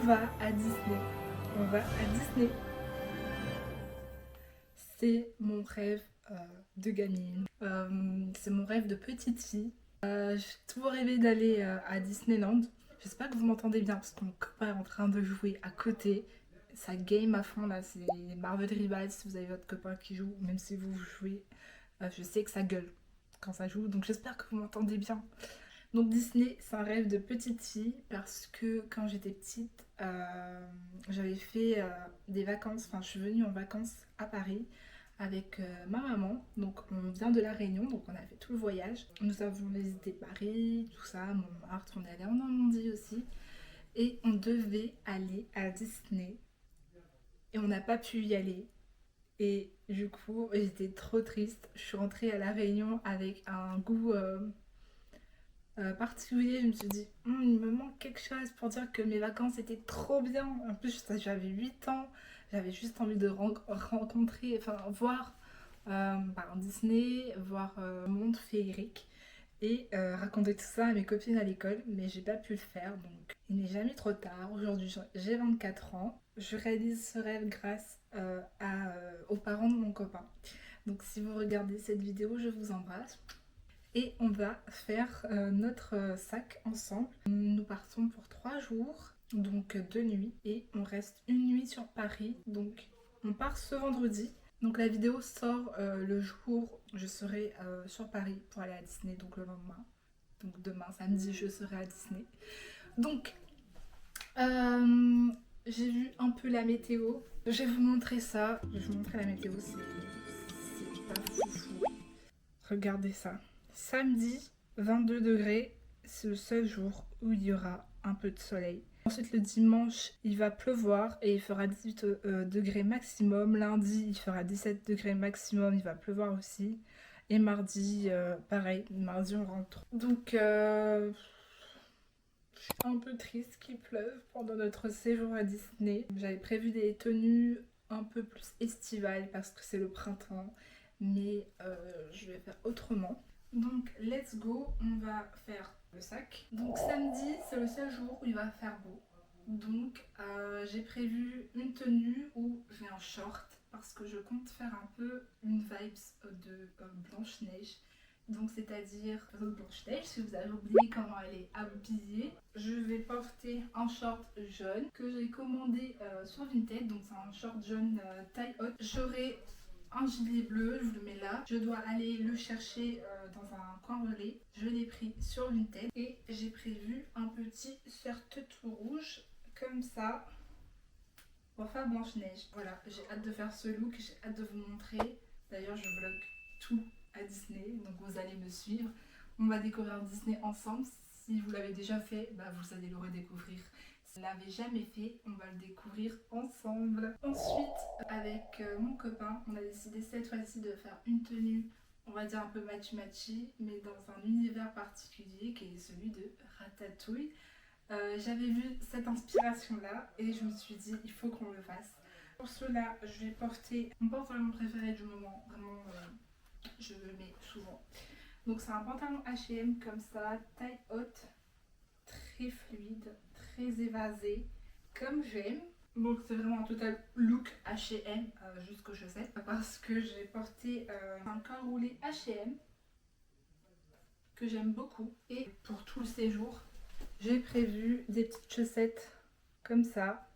va à Disney. On va à Disney. C'est mon rêve de gamine. C'est mon rêve de petite fille. J'ai toujours rêvé d'aller à Disneyland. J'espère que vous m'entendez bien parce que mon copain est en train de jouer à côté. Ça game à fond là, c'est Marvel Rivals. Si vous avez votre copain qui joue, même si vous jouez, je sais que ça gueule quand ça joue. Donc j'espère que vous m'entendez bien. Donc Disney, c'est un rêve de petite fille parce que quand j'étais petite, j'avais fait des vacances, enfin je suis venue en vacances à Paris avec ma maman. Donc on vient de La Réunion, donc on a fait tout le voyage. Nous avons visité Paris, tout ça, Montmartre, on est allé en Normandie aussi. Et on devait aller à Disney et on n'a pas pu y aller. Et du coup, j'étais trop triste. Je suis rentrée à La Réunion avec un goût particulier. Je me suis dit, il me manque quelque chose pour dire que mes vacances étaient trop bien. En plus, j'avais 8 ans. J'avais juste envie de rencontrer, enfin, voir Disney, voir le monde féerique et raconter tout ça à mes copines à l'école. Mais j'ai pas pu le faire, donc il n'est jamais trop tard. Aujourd'hui, j'ai 24 ans. Je réalise ce rêve grâce aux parents de mon copain. Donc si vous regardez cette vidéo, je vous embrasse. Et on va faire notre sac ensemble. Nous partons pour 3 jours, donc 2 nuits, et on reste une nuit sur Paris. Donc on part ce vendredi. Donc la vidéo sort le jour où je serai sur Paris pour aller à Disney, donc le lendemain. Donc demain, samedi, je serai à Disney. Donc j'ai vu un peu la météo. Je vais vous montrer ça. Je vais vous montrer la météo, c'est pas fou. Regardez ça. Samedi, 22 degrés, c'est le seul jour où il y aura un peu de soleil. Ensuite, le dimanche, il va pleuvoir et il fera 18 degrés maximum. Lundi, il fera 17 degrés maximum, il va pleuvoir aussi. Et mardi, pareil, mardi, on rentre. Donc, je suis un peu triste qu'il pleuve pendant notre séjour à Disney. J'avais prévu des tenues un peu plus estivales parce que c'est le printemps, mais je vais faire autrement. Donc let's go, on va faire le sac. Donc samedi, c'est le seul jour où il va faire beau. Donc j'ai prévu une tenue où j'ai un short parce que je compte faire un peu une vibes de Blanche-Neige. Donc c'est-à-dire Blanche-Neige, si vous avez oublié comment elle est habillée. Je vais porter un short jaune que j'ai commandé sur Vinted. Donc c'est un short jaune taille haute. J'aurai un gilet bleu, je vous le mets là. Je dois aller le chercher dans un coin relais. Je l'ai pris sur Vinted. Et j'ai prévu un petit shirt tout rouge, comme ça, pour faire Blanche-Neige. Voilà, j'ai hâte de faire ce look, j'ai hâte de vous montrer. D'ailleurs, je vlog tout à Disney, donc vous allez me suivre. On va découvrir Disney ensemble. Si vous l'avez déjà fait, vous allez le redécouvrir. Si vous ne l'avez jamais fait, on va le découvrir ensemble. Ensuite, avec mon copain, on a décidé cette fois-ci de faire une tenue, on va dire un peu matchy-matchy, mais dans un univers particulier qui est celui de Ratatouille. J'avais vu cette inspiration-là et je me suis dit, il faut qu'on le fasse. Pour cela, je vais porter mon pantalon préféré du moment, vraiment, je le mets souvent. Donc c'est un pantalon H&M comme ça, taille haute, très fluide, très évasé, comme j'aime. Donc c'est vraiment un total look H&M jusqu'aux chaussettes parce que j'ai porté un col roulé H&M que j'aime beaucoup. Et pour tout le séjour, j'ai prévu des petites chaussettes comme ça.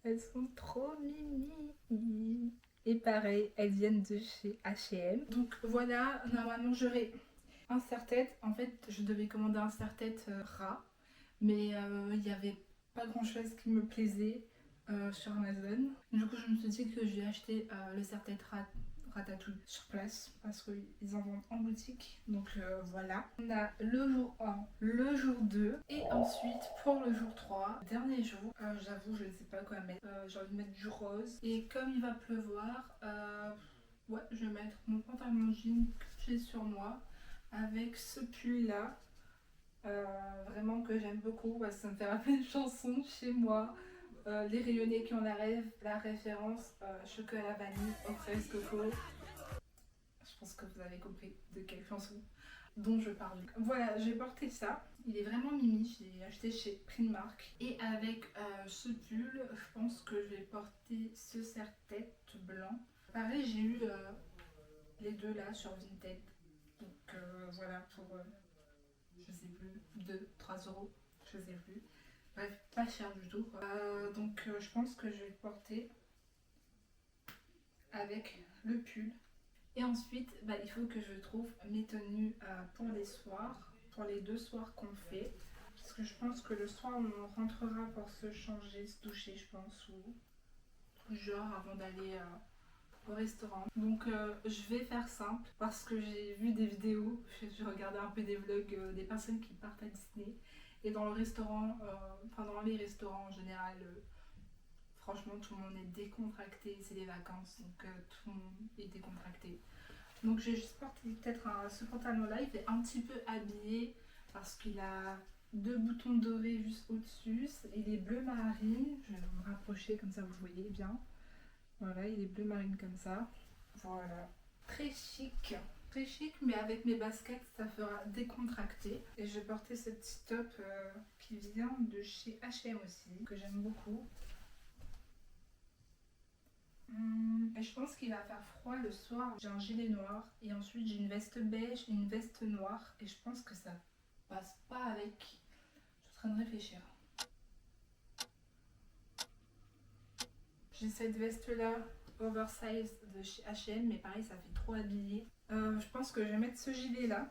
Elles sont trop mimi. Et pareil, elles viennent de chez H&M. Donc voilà, normalement j'aurai un serre-tête. En fait, je devais commander un serre-tête ras. Mais il n'y avait pas grand chose qui me plaisait sur Amazon. Du coup, je me suis dit que j'ai acheté le serre-tête Ratatouille sur place parce qu'ils en vendent en boutique. Donc voilà. On a le jour 1, le jour 2 et ensuite pour le jour 3, dernier jour, j'avoue, je ne sais pas quoi mettre. J'ai envie de mettre du rose. Et comme il va pleuvoir, ouais, je vais mettre mon pantalon jean que j'ai sur moi avec ce pull là. Vraiment que j'aime beaucoup parce que ça me fait rappeler une chanson chez moi. Les rayonnés qui ont la référence chocolat vanille aux fraises coco. Je pense que vous avez compris de quelle chanson. dont je parlais. Voilà, j'ai porté ça. Il est vraiment mimi, j'ai acheté chez Primark. Et avec ce pull, je pense que je vais porter ce serre-tête blanc. Pareil, j'ai eu les deux là sur Vinted. Donc voilà, pour je sais plus, 2-3 euros, je sais plus. Bref, pas cher du tout. Donc je pense que je vais le porter avec le pull. Et ensuite, il faut que je trouve mes tenues pour les soirs, pour les 2 soirs qu'on fait. Parce que je pense que le soir, on rentrera pour se changer, se doucher, je pense, ou genre avant d'aller au restaurant. Donc je vais faire simple parce que j'ai vu des vidéos, j'ai regardé un peu des vlogs des personnes qui partent à Disney. Et dans le restaurant, dans les restaurants en général, franchement tout le monde est décontracté, c'est les vacances, donc tout le monde est décontracté. Donc j'ai juste porté peut-être ce pantalon là, il est un petit peu habillé parce qu'il a 2 boutons dorés juste au-dessus, il est bleu marine, je vais me rapprocher comme ça vous voyez bien. Voilà, il est bleu marine comme ça. Voilà. Très chic. Très chic, mais avec mes baskets, ça fera décontracté. Et je vais porter ce petit top qui vient de chez H&M aussi, que j'aime beaucoup. Et je pense qu'il va faire froid le soir. J'ai un gilet noir et ensuite j'ai une veste beige et une veste noire. Et je pense que ça passe pas avec. Je suis en train de réfléchir. J'ai cette veste là oversize de chez H&M, mais pareil ça fait trop habillé. Je pense que je vais mettre ce gilet là,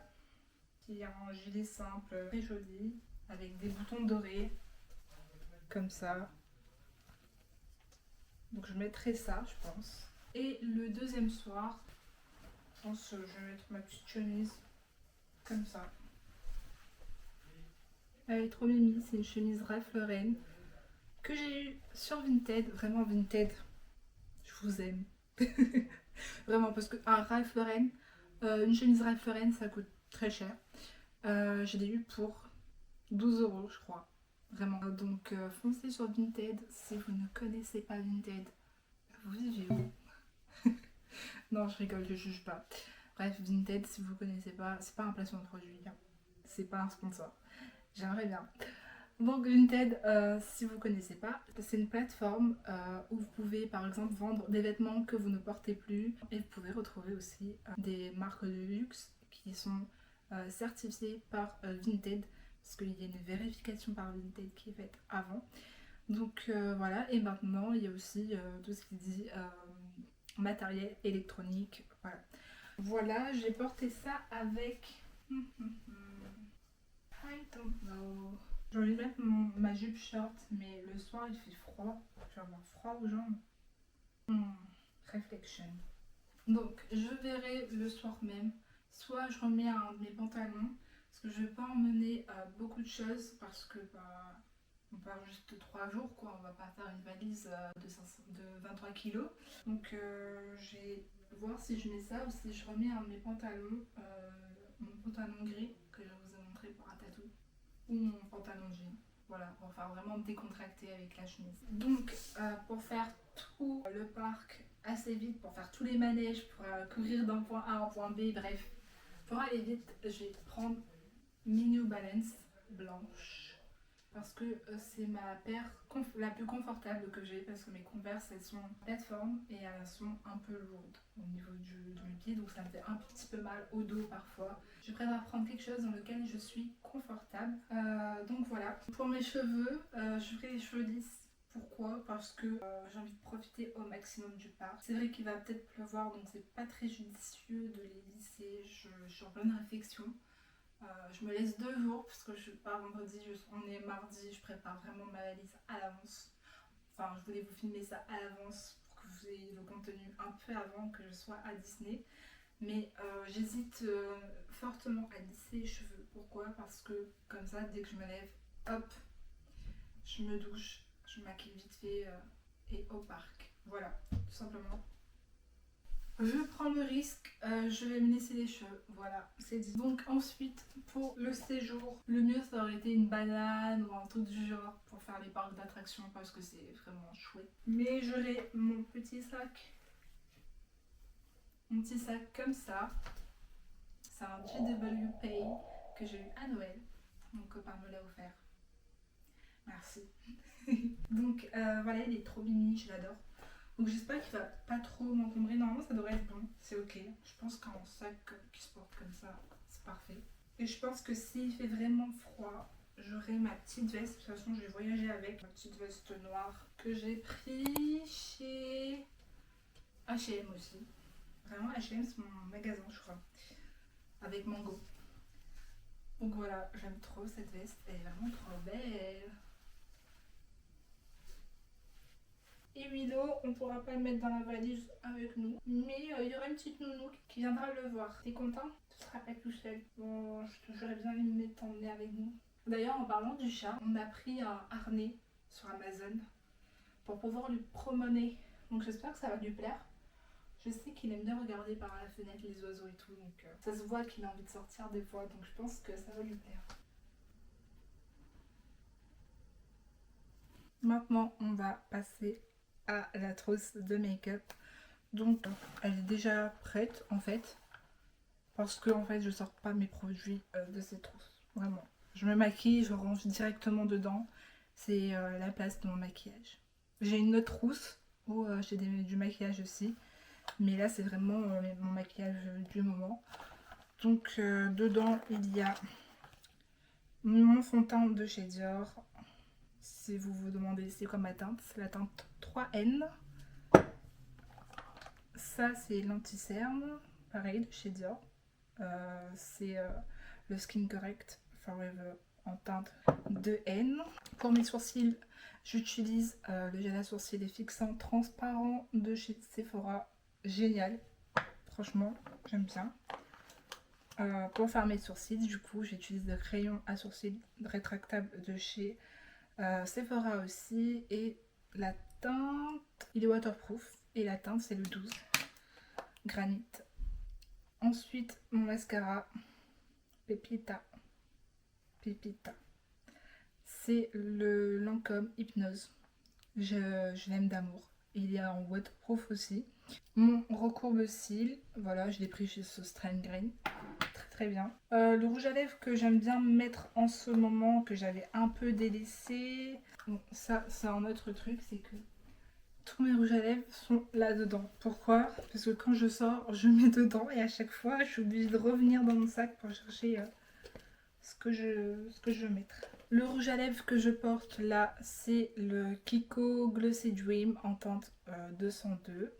qui est un gilet simple, très joli, avec des boutons dorés, comme ça. Donc je mettrai ça, je pense. Et le deuxième soir, je pense que je vais mettre ma petite chemise, comme ça. Elle est trop mimi, c'est une chemise Ralph Lauren que j'ai eue sur Vinted, vraiment Vinted. Je vous aime. Vraiment, parce que un Ralph Lauren, une chemise Ralph Lauren, ça coûte très cher. Je l'ai eu pour 12 euros, je crois. Vraiment. Donc, foncez sur Vinted. Si vous ne connaissez pas Vinted, vous vivez où? Non, je rigole, je juge pas. Bref, Vinted, si vous connaissez pas, c'est pas un placement de produit. Hein. C'est pas un sponsor. J'aimerais bien. Donc Vinted, si vous ne connaissez pas, c'est une plateforme où vous pouvez par exemple vendre des vêtements que vous ne portez plus et vous pouvez retrouver aussi des marques de luxe qui sont certifiées par Vinted parce qu'il y a une vérification par Vinted qui est faite avant. Donc voilà, et maintenant il y a aussi tout ce qui dit matériel électronique. Voilà, voilà j'ai porté ça avec... I don't know. J'ai envie de mettre ma jupe short, mais le soir il fait froid. Je vais avoir froid aux jambes. Reflection. Donc je verrai le soir même. Soit je remets un de mes pantalons, parce que je vais pas emmener beaucoup de choses, parce que on part juste 3 jours quoi. On va pas faire une valise de 23 kilos. Donc je vais voir si je mets ça ou si je remets un de mes pantalons, mon pantalon gris que je vous ai montré pour un tatou. Ou mon pantalon jean. Voilà, on va faire vraiment décontracté avec la chemise. Donc, pour faire tout le parc assez vite, pour faire tous les manèges, pour courir d'un point A à un point B, bref, pour aller vite, je vais prendre mes New Balance blanche. Parce que c'est ma paire la plus confortable que j'ai, parce que mes Converse elles sont en plateforme et elles sont un peu lourdes au niveau de mes pieds, donc ça me fait un petit peu mal au dos parfois. Je préfère prendre quelque chose dans lequel je suis confortable. Donc voilà. Pour mes cheveux, je ferai les cheveux lisses. Pourquoi? Parce que j'ai envie de profiter au maximum du parc. C'est vrai qu'il va peut-être pleuvoir, donc c'est pas très judicieux de les lisser. Je suis en pleine réflexion. Je me laisse 2 jours parce que je pars vendredi, on est mardi, je prépare vraiment ma valise à l'avance. Enfin, je voulais vous filmer ça à l'avance pour que vous ayez le contenu un peu avant que je sois à Disney. Mais j'hésite fortement à lisser les cheveux. Pourquoi? Parce que comme ça, dès que je me lève, hop, je me douche, je me maquille vite fait et au parc. Voilà, tout simplement. Je prends le risque, je vais me laisser les cheveux, voilà, c'est dit. Donc ensuite, pour le séjour, le mieux ça aurait été une banane ou un truc du genre pour faire les parcs d'attractions parce que c'est vraiment chouette. Mais j'aurai mon petit sac comme ça. C'est un GW Pay que j'ai eu à Noël. Mon copain me l'a offert. Merci. Donc voilà, il est trop mini, je l'adore. Donc j'espère qu'il va pas trop m'encombrer. Normalement ça devrait être bon, c'est ok. Je pense qu'un sac qui se porte comme ça, c'est parfait. Et je pense que s'il fait vraiment froid, j'aurai ma petite veste. De toute façon je vais voyager avec ma petite veste noire que j'ai pris chez H&M aussi. Vraiment H&M c'est mon magasin je crois. Avec Mango. Donc voilà, j'aime trop cette veste, elle est vraiment trop belle. Et Milo, on pourra pas le mettre dans la valise avec nous. Mais il y aura une petite nounou qui viendra le voir. T'es content? Tu seras pas tout seul. Bon, j'aurais bien aimé t'emmener avec nous. D'ailleurs, en parlant du chat, on a pris un harnais sur Amazon pour pouvoir lui promener. Donc j'espère que ça va lui plaire. Je sais qu'il aime bien regarder par la fenêtre les oiseaux et tout. Donc ça se voit qu'il a envie de sortir des fois. Donc je pense que ça va lui plaire. Maintenant, on va passer à la trousse de make-up. Donc elle est déjà prête en fait. Parce que en fait je sors pas mes produits de cette trousse. Vraiment. Je me maquille, je range directement dedans. C'est la place de mon maquillage. J'ai une autre trousse où j'ai du maquillage aussi. Mais là c'est vraiment mon maquillage du moment. Donc dedans il y a mon fond de teint de chez Dior. Si vous vous demandez c'est quoi ma teinte, c'est la teinte 3N. Ça c'est l'anti-cerne, pareil de chez Dior. C'est le Skin Correct Forever en teinte 2N. Pour mes sourcils, j'utilise le gel à sourcils fixant transparent de chez Sephora. Génial, franchement, j'aime bien. Pour faire mes sourcils, du coup, j'utilise le crayon à sourcils rétractable de chez Sephora aussi. Et la teinte, il est waterproof. Et la teinte, c'est le 12 Granit. Ensuite, mon mascara Pepita. C'est le Lancôme Hypnose. Je l'aime d'amour. Il y a en waterproof aussi. Mon recourbe-cils, voilà, je l'ai pris chez ce Strain Green. Très très bien. Le rouge à lèvres que j'aime bien mettre en ce moment, que j'avais un peu délaissé. Bon, ça, c'est un autre truc, c'est que tous mes rouges à lèvres sont là-dedans. Pourquoi? Parce que quand je sors, je mets dedans et à chaque fois, je suis obligée de revenir dans mon sac pour chercher ce que je veux mettre. Le rouge à lèvres que je porte là, c'est le Kiko Glossy Dream en teinte 202.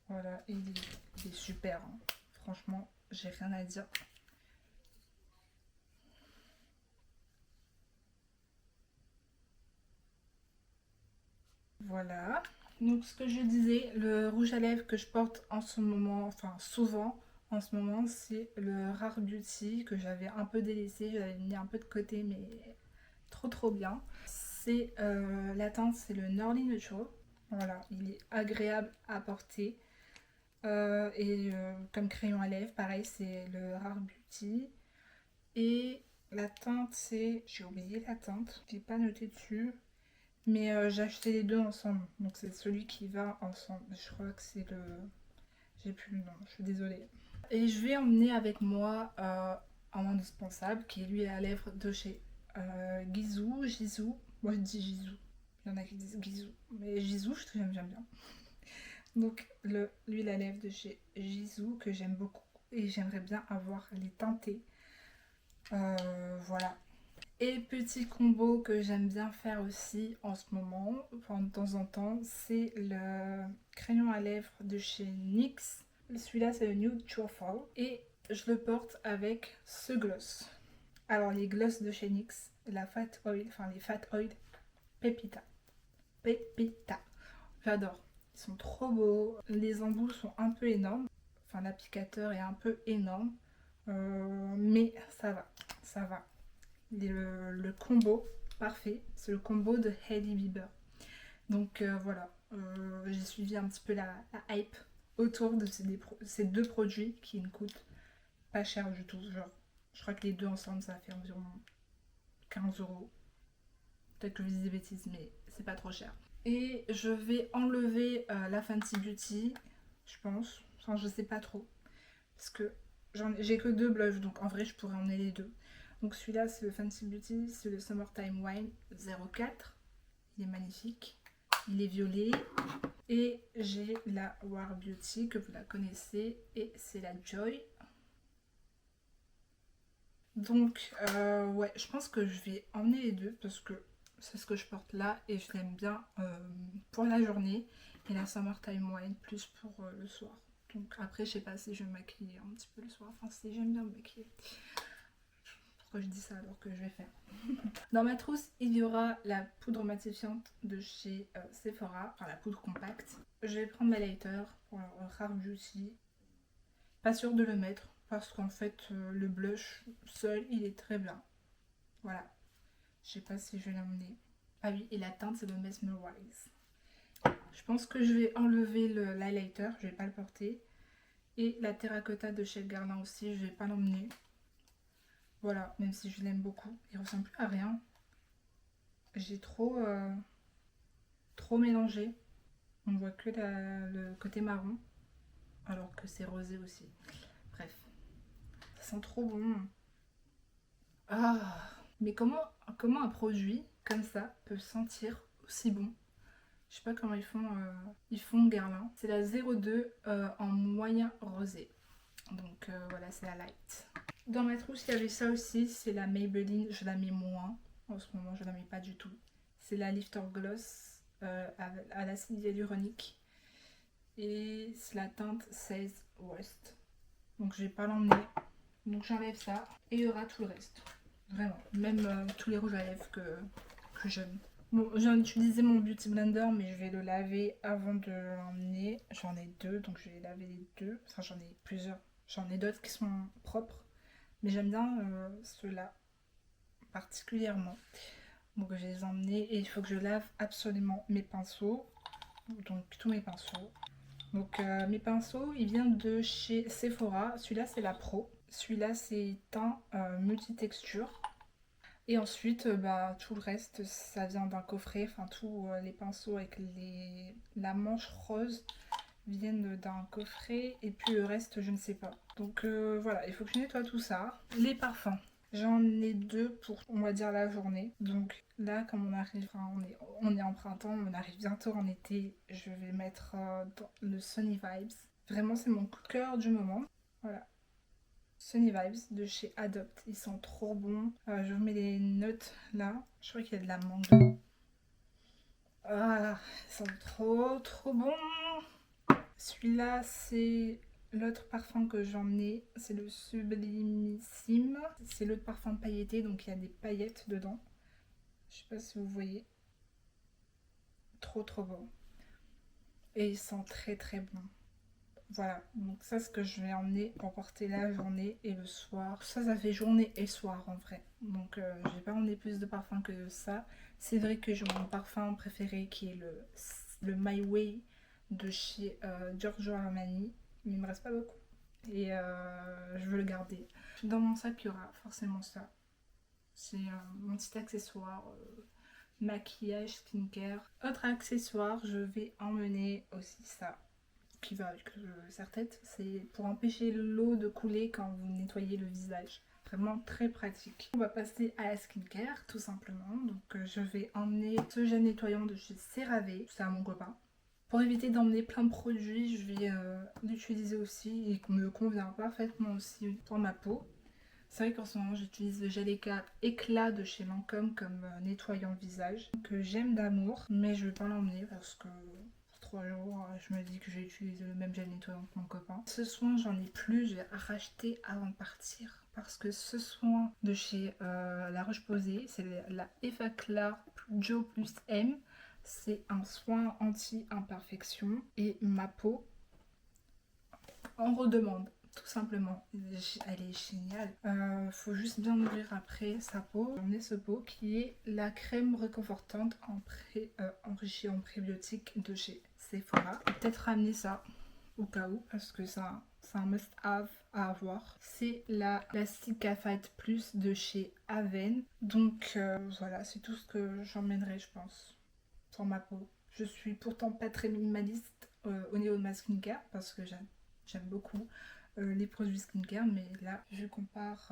Voilà, il est super. Hein. Franchement, j'ai rien à dire. Voilà. Donc ce que je disais, le rouge à lèvres que je porte en ce moment, enfin souvent en ce moment, c'est le Rare Beauty que j'avais un peu délaissé, j'avais mis un peu de côté mais trop bien. C'est la teinte, c'est le Norly Neutral. Voilà, il est agréable à porter. Comme crayon à lèvres, pareil, c'est le Rare Beauty. Et la teinte, c'est... J'ai oublié la teinte, j'ai pas noté dessus. Mais j'ai acheté les deux ensemble. Donc c'est celui qui va ensemble. Je crois que c'est le... J'ai plus le nom, je suis désolée. Et je vais emmener avec moi un indispensable qui est l'huile à lèvres de chez Gisou. Moi je dis Gisou. Il y en a qui disent Gisou. Mais Gisou, j'aime bien. Donc l'huile à lèvres de chez Gisou que j'aime beaucoup. Et j'aimerais bien avoir les teintés. Voilà. Et petit combo que j'aime bien faire aussi en ce moment, enfin de temps en temps, c'est le crayon à lèvres de chez NYX. Celui-là c'est le Nude Truffle et je le porte avec ce gloss. Alors les gloss de chez NYX, la Fat Oil, enfin les Fat Oil Pepita. J'adore. Ils sont trop beaux. Les embouts sont un peu énormes. Enfin l'applicateur est un peu énorme. Mais ça va. Le combo parfait, c'est le combo de Hailey Bieber. Donc voilà, j'ai suivi un petit peu la hype autour de ces deux produits qui ne coûtent pas cher du tout. Genre, je crois que les deux ensemble ça fait environ 15 euros. Peut-être que je dis des bêtises, mais c'est pas trop cher. Et je vais enlever la Fenty Beauty, je pense. Enfin, je sais pas trop. Parce que j'ai que 2 blushs, donc en vrai je pourrais emmener les deux. Donc celui-là c'est le Fancy Beauty, c'est le Summertime Wine 04. Il est magnifique. Il est violet. Et j'ai la War Beauty que vous la connaissez et c'est la Joy. Donc ouais, je pense que je vais emmener les deux parce que c'est ce que je porte là et je l'aime bien pour la journée. Et la Summertime Wine plus pour le soir. Donc après je sais pas si je vais me maquiller un petit peu le soir. Enfin si j'aime bien me maquiller. Pourquoi je dis ça alors que je vais faire. Dans ma trousse il y aura la poudre matifiante de chez Sephora. Enfin la poudre compacte. Je vais prendre ma lighter pour Rare Beauty. Pas sûre de le mettre parce qu'en fait le blush seul il est très bien. Voilà. Je sais pas si je vais l'emmener. Ah oui, et la teinte c'est le Mesmerize. Je pense que je vais enlever l'highlighter, je vais pas le porter. Et la terracotta de chez Guerlain aussi, je vais pas l'emmener. Voilà, même si je l'aime beaucoup. Il ressemble plus à rien. J'ai trop mélangé. On voit que le côté marron. Alors que c'est rosé aussi. Bref. Ça sent trop bon. Ah, mais comment un produit comme ça peut sentir aussi bon? Je sais pas comment ils font Guerlain. C'est la 02 en moyen rosé. Donc voilà, c'est la light. Dans ma trousse, il y avait ça aussi. C'est la Maybelline. Je la mets moins. En ce moment, je la mets pas du tout. C'est la Lifter Gloss à l'acide hyaluronique. Et c'est la teinte 16 West. Donc je vais pas l'emmener. Donc j'enlève ça. Et il y aura tout le reste. Vraiment. Même tous les rouges à lèvres que j'aime. Bon, j'ai utilisé mon Beauty Blender, mais je vais le laver avant de l'emmener. J'en ai deux, donc je vais laver les deux. Enfin, j'en ai plusieurs. J'en ai d'autres qui sont propres. Mais j'aime bien ceux-là particulièrement. Donc je vais les emmener et il faut que je lave absolument mes pinceaux. Donc tous mes pinceaux. Donc mes pinceaux, ils viennent de chez Sephora. Celui-là, c'est la Pro. Celui-là, c'est teint multitexture. Et ensuite, bah, tout le reste, ça vient d'un coffret. Enfin, tous les pinceaux avec la manche rose viennent d'un coffret. Et puis le reste, je ne sais pas. Donc voilà, il faut que je nettoie tout ça. Les parfums. J'en ai deux pour, on va dire, la journée. Donc là, comme on arrive, enfin, on est en printemps, on arrive bientôt en été, je vais mettre dans le Sunny Vibes. Vraiment, c'est mon coup de cœur du moment. Voilà. Sunny Vibes de chez Adopt. Ils sont trop bons. Je vous mets les notes là. Je crois qu'il y a de la mangue dedans. Ah, ils sont trop bons. Celui-là, c'est l'autre parfum que j'en ai. C'est le Sublimissime. C'est l'autre parfum pailleté, donc il y a des paillettes dedans. Je sais pas si vous voyez. Trop bon. Et ils sont très bons. Voilà, donc ça c'est ce que je vais emmener pour porter la journée et le soir. Ça fait journée et soir en vrai. Donc je vais pas emmener plus de parfum que ça. C'est vrai que j'ai mon parfum préféré qui est le My Way de chez Giorgio Armani. Mais il me reste pas beaucoup. Et je veux le garder. Dans mon sac il y aura forcément ça. C'est mon petit accessoire. Maquillage, skincare. Autre accessoire, je vais emmener aussi ça qui va avec le serre-tête, c'est pour empêcher l'eau de couler quand vous nettoyez le visage. Vraiment très pratique. On va passer à la skincare tout simplement. Donc je vais emmener ce gel nettoyant de chez CeraVe, c'est à mon copain. Pour éviter d'emmener plein de produits, je vais l'utiliser aussi et me convient parfaitement aussi pour ma peau. C'est vrai qu'en ce moment j'utilise le gel éclat de chez Lancôme comme nettoyant visage que j'aime d'amour, mais je vais pas l'emmener parce que 3 jours, je me dis que je vais utiliser le même gel nettoyant que mon copain. Ce soin, j'en ai plus, je vais racheter avant de partir. Parce que ce soin de chez La Roche-Posay, c'est la Effaclar Joe Plus M. C'est un soin anti-imperfection et ma peau en redemande. Tout simplement, elle est géniale. Faut juste bien ouvrir après sa peau. J'ai emmené ce pot qui est la crème réconfortante enrichie en prébiotiques de chez Sephora. Peut-être ramener ça au cas où parce que ça c'est un must-have à avoir. C'est la Cica Fight Plus de chez Aven. Donc voilà, c'est tout ce que j'emmènerai je pense pour ma peau. Je suis pourtant pas très minimaliste au niveau de ma skincare parce que j'aime beaucoup les produits skincare, mais là je compare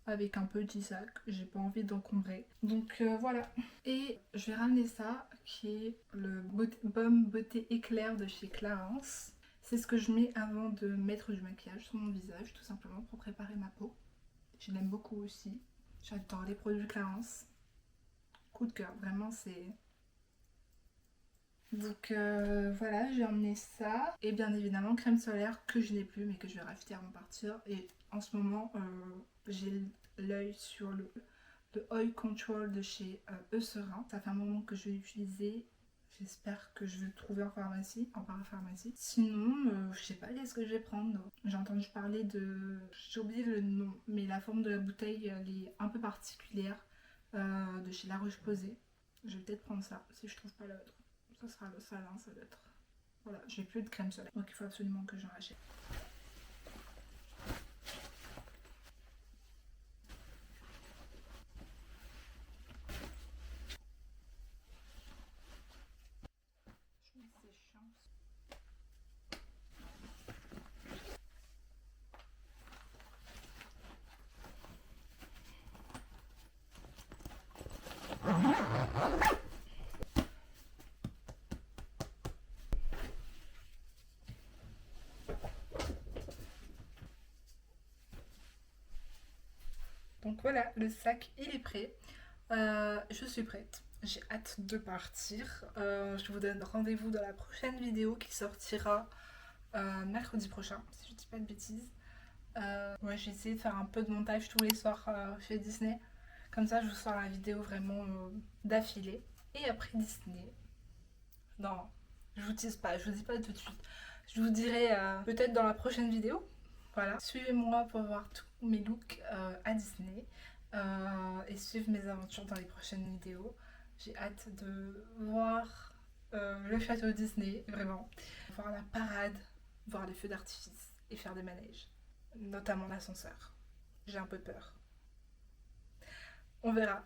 avec un petit sac, j'ai pas envie d'encombrer. Donc voilà. Et je vais ramener ça qui est le Baume Beauté Éclair de chez Clarins. C'est ce que je mets avant de mettre du maquillage sur mon visage, tout simplement pour préparer ma peau. Je l'aime beaucoup aussi. J'adore les produits Clarins. Coup de cœur, vraiment c'est... Donc voilà, j'ai emmené ça. Et bien évidemment, crème solaire que je n'ai plus mais que je vais racheter avant de partir. Et en ce moment, j'ai l'œil sur le Oil Control de chez Eucerin. Ça fait un moment que je vais l'utiliser. J'espère que je vais le trouver en pharmacie, en parapharmacie. Sinon, je sais pas qu'est-ce que je vais prendre. J'ai entendu parler de... J'ai oublié le nom, mais la forme de la bouteille, elle est un peu particulière. De chez La Roche-Posay. Je vais peut-être prendre ça, si je trouve pas l'autre. Ça sera le salin, ça doit être. Voilà, j'ai plus de crème solaire. Donc il faut absolument que j'en rachète. C'est chiant. Donc voilà, le sac il est prêt. Je suis prête. J'ai hâte de partir. Je vous donne rendez-vous dans la prochaine vidéo qui sortira mercredi prochain, si je dis pas de bêtises. Ouais, j'ai essayé de faire un peu de montage tous les soirs chez Disney. Comme ça, je vous sors la vidéo vraiment d'affilée. Et après Disney. Non, je vous tease pas, je vous dis pas tout de suite. Je vous dirai peut-être dans la prochaine vidéo. Voilà, suivez-moi pour voir tous mes looks à Disney et suivre mes aventures dans les prochaines vidéos. J'ai hâte de voir le château Disney, vraiment. Voir la parade, voir les feux d'artifice et faire des manèges, notamment l'ascenseur. J'ai un peu peur. On verra.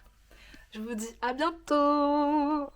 Je vous dis à bientôt!